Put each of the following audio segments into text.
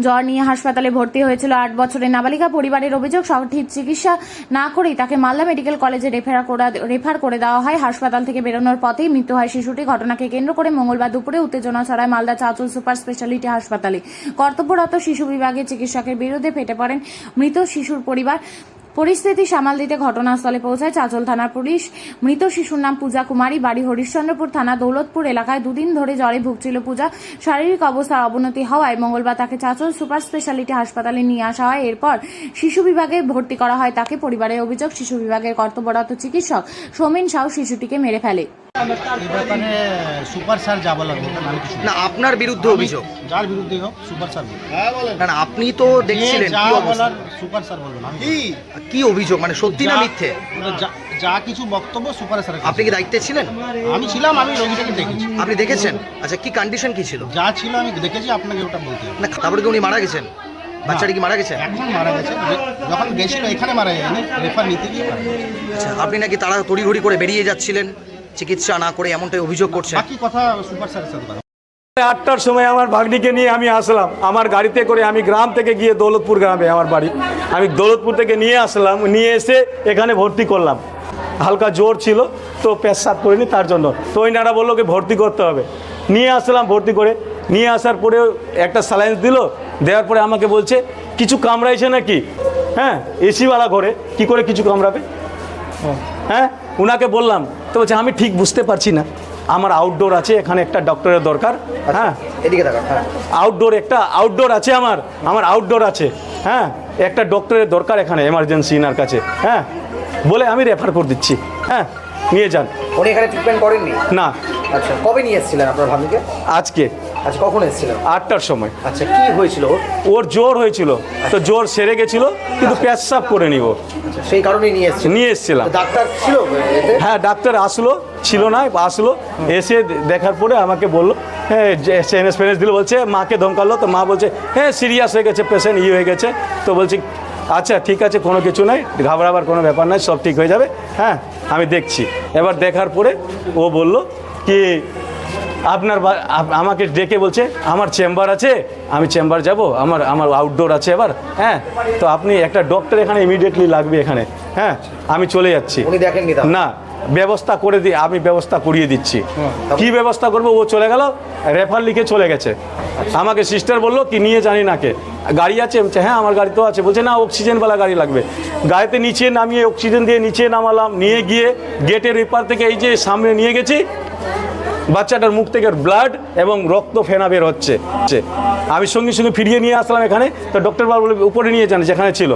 জ্বর নিয়ে হাসপাতালে ভর্তি হয়েছিল 8 বছরের নাবালিকা। পরিবারের অভিযোগ, সঠিক চিকিৎসা না করেই তাকে মালদা মেডিকেল কলেজে রেফার করে দেওয়া হয়। হাসপাতাল থেকে বেরোনোর পথেই মৃত্যু হয় শিশুটি। ঘটনাকে কেন্দ্র করে মঙ্গলবার দুপুরে উত্তেজনা ছড়ায় মালদা চাঁচল সুপার স্পেশালিটি হাসপাতালে। কর্তব্যরত শিশু বিভাগের চিকিৎসকের বিরুদ্ধে ফেটে পড়েন মৃত শিশুর পরিবার। পরিস্থিতি সামাল দিতে ঘটনাস্থলে পৌঁছায় চাঁচল থানার পুলিশ। মৃত শিশুর নাম পূজা কুমারী, বাড়ি হরিশ্চন্দ্রপুর থানা দৌলতপুর এলাকায়। দুদিন ধরে জ্বরে ভুগছিল পূজা। শারীরিক অবস্থার অবনতি হওয়ায় মঙ্গলবার তাকে চাঁচল সুপার স্পেশালিটি হাসপাতালে নিয়ে আসা হয়। এরপর শিশু বিভাগে ভর্তি করা হয় তাকে। পরিবারের অভিযোগ, শিশু বিভাগের কর্তব্যরত চিকিৎসক সৌমেন সাউ শিশুটিকে মেরে ফেলে। সুপার স্যার যা বলার না, আপনার বিরুদ্ধে অভিযোগ? যার বিরুদ্ধে হোক সুপার স্যার বলবেন। না, আপনি তো দেখছিলেন সুপার স্যার বলবেন। কি অভিযোগ, মানে সত্যি না মিথ্যে? যা কিছু বক্তব্য সুপার স্যার। আপনি কি দায়িত্বে ছিলেন? আমি ছিলাম, আমি রোগীটাকে দেখেছি। আপনি দেখেছেন? আচ্ছা, কি কন্ডিশন কি ছিল? যা ছিল আমি দেখেছি, আপনাকে ওটা বলতে হবে না। তারপরে কি উনি মারা গেছেন? বাচ্চাটি কি মারা গেছে? এখন মারা গেছে, যখন গেছিল এখানে মারা যায়নি, রেফার নিতে গিয়ে মারা গেছে। আচ্ছা, আপনি নাকি তারা তড়িঘড়ি করে বেরিয়ে যাচ্ছিলেন চিকিৎসা না করে, এমনটাই অভিযোগ করছেন। বাকি কথা সুপার স্যারের সাথে কথা। 8টার সময় আমার ভাগ্নিকে নিয়ে আমি আসলাম আমার গাড়িতে করে। আমি গ্রাম থেকে গিয়ে দৌলতপুর গ্রামে আমার বাড়ি, আমি দৌলতপুর থেকে নিয়ে আসলাম। নিয়ে এসে এখানে ভর্তি করলাম। হালকা জ্বর ছিল তো পেশাব করিনি, তার জন্য তো ওইনারা বললো কি ভর্তি করতে হবে। নিয়ে আসলাম, ভর্তি করে নিয়ে আসার পরে একটা স্যালাইন দিল। দেওয়ার পরে আমাকে বলছে কিছু কামড়াইছে নাকি। হ্যাঁ, এসিওয়ালা ঘরে কি করে কিছু কামড়াবে? হ্যাঁ, ওনাকে বললাম তো বলছে আমি ঠিক বুঝতে পারছি না, আমার আউটডোর আছে, এখানে একটা ডক্টরের দরকার। হ্যাঁ, এদিকে তাকান। হ্যাঁ, আউটডোর আছে, আমার আউটডোর আছে। হ্যাঁ, একটা ডক্টরের দরকার এখানে এমার্জেন্সি এনার কাছে। হ্যাঁ, বলে আমি রেফার করে দিচ্ছি। হ্যাঁ, নিয়ে যান। উনি এখানে ট্রিটমেন্ট করেননি? না। আচ্ছা, কবে নিয়ে এসেছিলেন আপনার ভাগ্নিকে? আজকে। আচ্ছা, কখন এসেছিলেন? 8টার সময়। আচ্ছা, কি হয়েছিল ওর জ্বর হয়েছিল, তো জ্বর সেরে গেছিল কিন্তু পেশাব করে নিব, সেই কারণেই নিয়ে এসেছিলাম। ডাক্তার ছিল? হ্যাঁ, ডাক্তার আসলো, ছিল না, আসলো। এসে দেখার পরে আমাকে বললো, হ্যাঁ এসএনএস ফেনেস দিল, বলছে মাকে ধমকালো। তো মা বলছে হ্যাঁ সিরিয়াস হয়ে গেছে, পেশেন্ট হয়ে গেছে। তো বলছি আচ্ছা ঠিক আছে, কোনো কিছু নাই, ঘাবড়াবার কোনো ব্যাপার নাই, সব ঠিক হয়ে যাবে। হ্যাঁ, আমি দেখছি। এবার দেখার পরে ও বলল কি আমাকে ডেকে বলছে আমার চেম্বার আছে, আমি চেম্বার যাব, আমার আউটডোর আছে এবার। হ্যাঁ, তো আপনি একটা ডক্টর এখানে ইমিডিয়েটলি লাগবে এখানে। হ্যাঁ, আমি চলে যাচ্ছি। উনি দেখেননি? না, ব্যবস্থা করে দিই, আমি ব্যবস্থা করিয়ে দিচ্ছি। কি ব্যবস্থা করবো? ও চলে গেল, রেফার লিখে চলে গেছে। আমাকে সিস্টার বললো কি নিয়ে জানি নাকে গাড়ি আছে? হ্যাঁ আমার গাড়ি তো আছে। বলছে না, অক্সিজেনওয়ালা গাড়ি লাগবে। গাড়িতে নিচে নামিয়ে অক্সিজেন দিয়ে নিচে নামালাম, নিয়ে গিয়ে গেটের এপার থেকে এই যে সামনে নিয়ে গেছি। বাচ্চাটার মুখ থেকে ব্লাড এবং রক্ত ফেনা বের হচ্ছে। আমি সঙ্গে সঙ্গে ফিরিয়ে নিয়ে আসলাম এখানে। তো ডক্টর বাবু বলে উপরে নিয়ে যান যেখানে ছিল।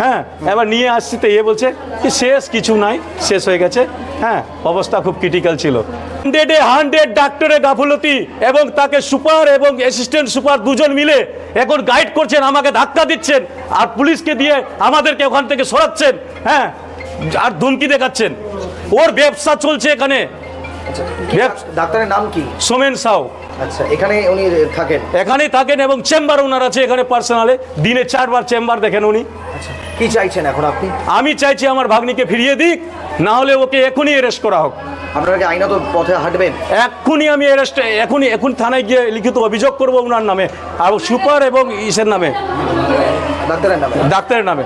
হ্যাঁ, এবার নিয়ে আসছি তো এ বলছে কি শেষ, কিছু নাই, শেষ হয়ে গেছে। হ্যাঁ, অবস্থা খুব ক্রিটিক্যাল ছিল। 100 ডাক্তারের গাফলতি এবং তাকে সুপার এবং অ্যাসিস্ট্যান্ট সুপার দুজন মিলে এখন গাইড করছেন, আমাকে ধাক্কা দিচ্ছেন আর পুলিশকে দিয়ে আমাদেরকে ওখান থেকে সরাচ্ছেন। হ্যাঁ, আর ধমকি দেখাচ্ছেন। ওর ব্যবসা চলছে এখানে। ডাক্তারের নাম কি? সোমেন সাউ। আচ্ছা, এখানে উনি থাকেন? এখানেই থাকেন এবং চেম্বার ওনার আছে এখানে পার্সোনালে, দিনে 4 বার চেম্বার দেখেন উনি। আচ্ছা, কি চাইছেন এখন আপনি? আমি চাইছি আমার ভাগ্নিকে ফিরিয়ে দিক, না হলে ওকে এখনই অ্যারেস্ট করা হোক। আপনারা কি আইনত পথে হাঁটবেন? এখনই আমি অ্যারেস্ট, এখন থানায় গিয়ে লিখিত অভিযোগ করবো ওনার নামে আর সুপার এবং ইসের নামে, ডাক্তারের নামে।